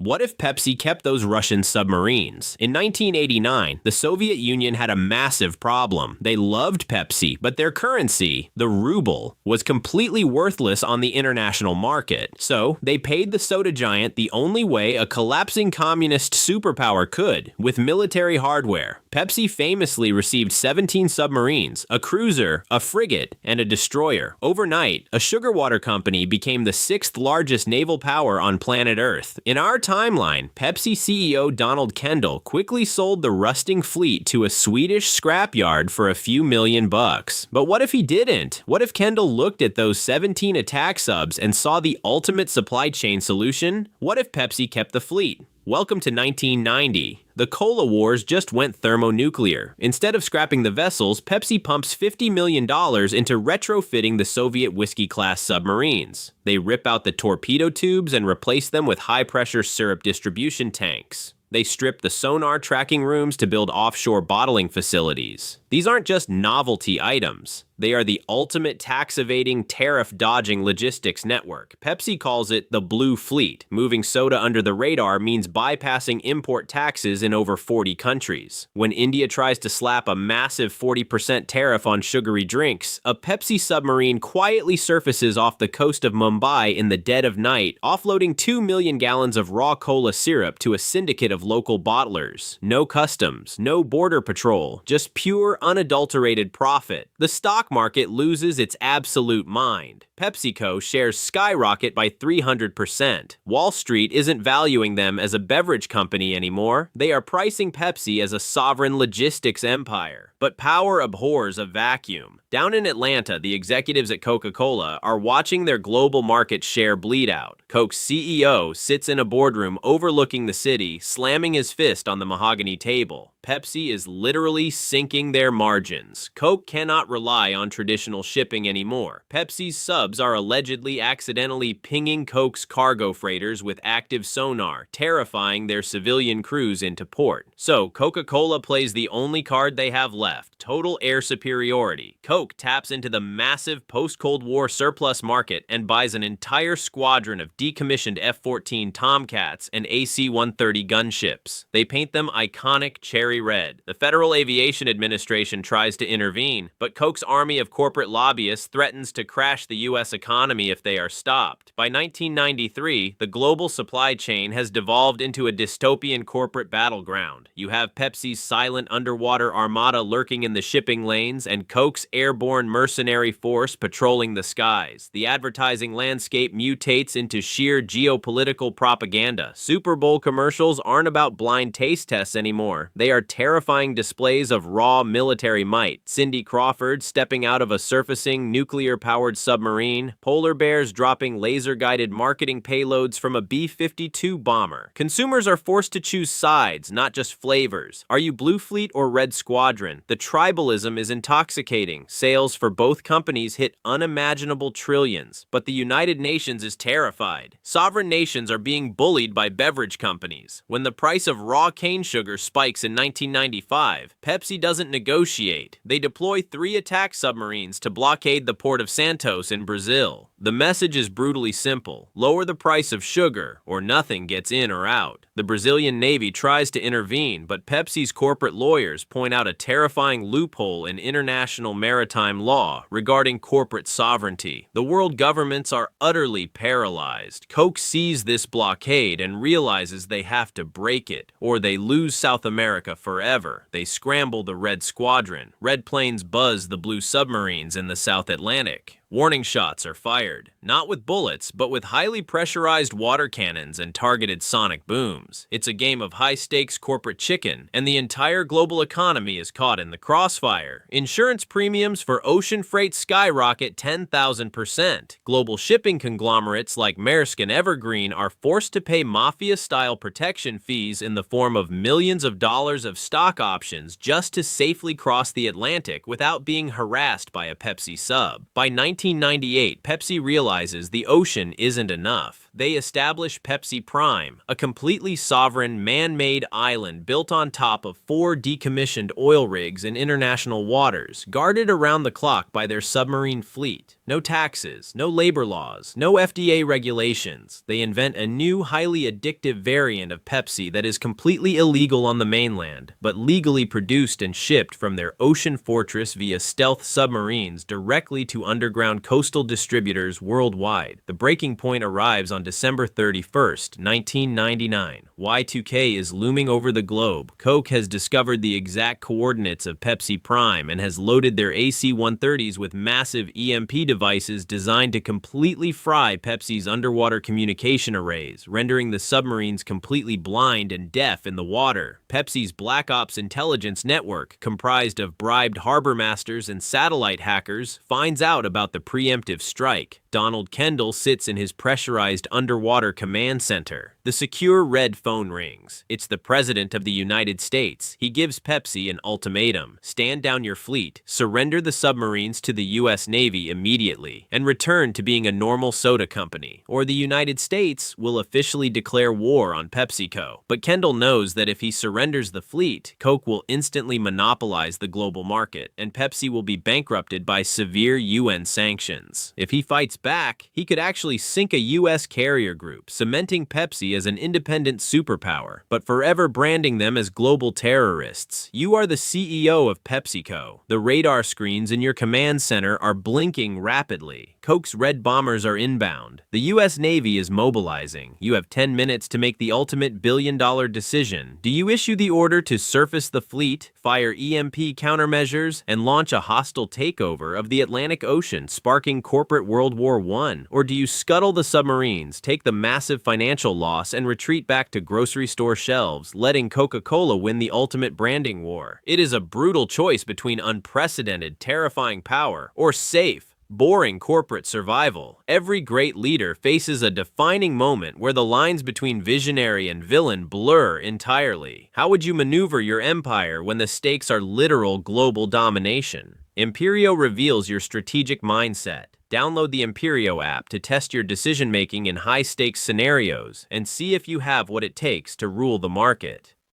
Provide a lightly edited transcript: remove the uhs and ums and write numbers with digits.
What if Pepsi kept those Russian submarines? In 1989, the Soviet Union had a massive problem. They loved Pepsi, but their currency, the ruble, was completely worthless on the international market. So, they paid the soda giant the only way a collapsing communist superpower could, with military hardware. Pepsi famously received 17 submarines, a cruiser, a frigate, and a destroyer. Overnight, a sugar water company became the sixth largest naval power on planet Earth. In our timeline, Pepsi CEO Donald Kendall quickly sold the rusting fleet to a Swedish scrapyard for a few $1,000,000. But what if he didn't? What if Kendall looked at those 17 attack subs and saw the ultimate supply chain solution? What if Pepsi kept the fleet? Welcome to 1990. The Cola Wars just went thermonuclear. Instead of scrapping the vessels, Pepsi pumps $50 million into retrofitting the Soviet whiskey-class submarines. They rip out the torpedo tubes and replace them with high-pressure syrup distribution tanks. They strip the sonar tracking rooms to build offshore bottling facilities. These aren't just novelty items. They are the ultimate tax-evading, tariff-dodging logistics network. Pepsi calls it the Blue Fleet. Moving soda under the radar means bypassing import taxes in over 40 countries. When India tries to slap a massive 40% tariff on sugary drinks, a Pepsi submarine quietly surfaces off the coast of Mumbai in the dead of night, offloading 2 million gallons of raw cola syrup to a syndicate of local bottlers. No customs, no border patrol, just pure, unadulterated profit. The stock market loses its absolute mind. PepsiCo shares skyrocket by 300%. Wall Street isn't valuing them as a beverage company anymore. They are pricing Pepsi as a sovereign logistics empire. But power abhors a vacuum. Down in Atlanta, the executives at Coca-Cola are watching their global market share bleed out. Coke's CEO sits in a boardroom overlooking the city, slamming his fist on the mahogany table. Pepsi is literally sinking their margins. Coke cannot rely on traditional shipping anymore. Pepsi's subs are allegedly accidentally pinging Coke's cargo freighters with active sonar, terrifying their civilian crews into port. So, Coca-Cola plays the only card they have left: total air superiority. Coke taps into the massive post-Cold War surplus market and buys an entire squadron of decommissioned F-14 Tomcats and AC-130 gunships. They paint them iconic cherry red. The Federal Aviation Administration tries to intervene, but Coke's army of corporate lobbyists threatens to crash the U.S. economy if they are stopped. By 1993, the global supply chain has devolved into a dystopian corporate battleground. You have Pepsi's silent underwater armada lurking in the shipping lanes and Coke's airborne mercenary force patrolling the skies. The advertising landscape mutates into sheer geopolitical propaganda. Super Bowl commercials aren't about blind taste tests anymore. They are terrifying displays of raw military might. Cindy Crawford stepping out of a surfacing nuclear-powered submarine, polar bears dropping laser-guided marketing payloads from a B-52 bomber. Consumers are forced to choose sides, not just flavors. Are you Blue Fleet or Red Squadron? The tribalism is intoxicating. Sales for both companies hit unimaginable trillions, but the United Nations is terrified. Sovereign nations are being bullied by beverage companies. When the price of raw cane sugar spikes in 1995, Pepsi doesn't negotiate. They deploy 3 attack submarines to blockade the port of Santos in Brazil. The message is brutally simple: lower the price of sugar, or nothing gets in or out. The Brazilian Navy tries to intervene, but Pepsi's corporate lawyers point out a terrifying loophole in international maritime law regarding corporate sovereignty. The world governments are utterly paralyzed. Coke sees this blockade and realizes they have to break it, or they lose South America forever. They scramble the Red Squadron. Red planes buzz the blue submarines in the South Atlantic. Warning shots are fired, not with bullets, but with highly pressurized water cannons and targeted sonic booms. It's a game of high-stakes corporate chicken, and the entire global economy is caught in the crossfire. Insurance premiums for ocean freight skyrocket 10,000%. Global shipping conglomerates like Maersk and Evergreen are forced to pay mafia-style protection fees in the form of millions of dollars of stock options just to safely cross the Atlantic without being harassed by a Pepsi sub. By 1998, Pepsi realizes the ocean isn't enough. They establish Pepsi Prime, a completely sovereign, man-made island built on top of 4 decommissioned oil rigs in international waters, guarded around the clock by their submarine fleet. No taxes, no labor laws, no FDA regulations. They invent a new, highly addictive variant of Pepsi that is completely illegal on the mainland, but legally produced and shipped from their ocean fortress via stealth submarines directly to underground coastal distributors worldwide. The breaking point arrives on December 31st, 1999. Y2K is looming over the globe. Coke has discovered the exact coordinates of Pepsi Prime and has loaded their AC-130s with massive EMP devices designed to completely fry Pepsi's underwater communication arrays, rendering the submarines completely blind and deaf in the water. Pepsi's Black Ops intelligence network, comprised of bribed harbor masters and satellite hackers, finds out about the preemptive strike. Donald Kendall sits in his pressurized underwater command center. The secure red phone rings. It's the President of the United States. He gives Pepsi an ultimatum. Stand down your fleet, surrender the submarines to the U.S. Navy immediately, and return to being a normal soda company, or the United States will officially declare war on PepsiCo. But Kendall knows that if he surrenders the fleet, Coke will instantly monopolize the global market, and Pepsi will be bankrupted by severe UN sanctions. If he fights back, he could actually sink a U.S. carrier group, cementing Pepsi as an independent superpower, but forever branding them as global terrorists. You are the CEO of PepsiCo. The radar screens in your command center are blinking rapidly. Coke's red bombers are inbound. The U.S. Navy is mobilizing. You have 10 minutes to make the ultimate billion-dollar decision. Do you issue the order to surface the fleet, fire EMP countermeasures, and launch a hostile takeover of the Atlantic Ocean, sparking corporate World War I? Or do you scuttle the submarines, take the massive financial loss, and retreat back to grocery store shelves, letting Coca-Cola win the ultimate branding war? It is a brutal choice between unprecedented, terrifying power or safe, boring corporate survival. Every great leader faces a defining moment where the lines between visionary and villain blur entirely. How would you maneuver your empire when the stakes are literal global domination? Imperio reveals your strategic mindset. Download the Imperio app to test your decision-making in high-stakes scenarios and see if you have what it takes to rule the market.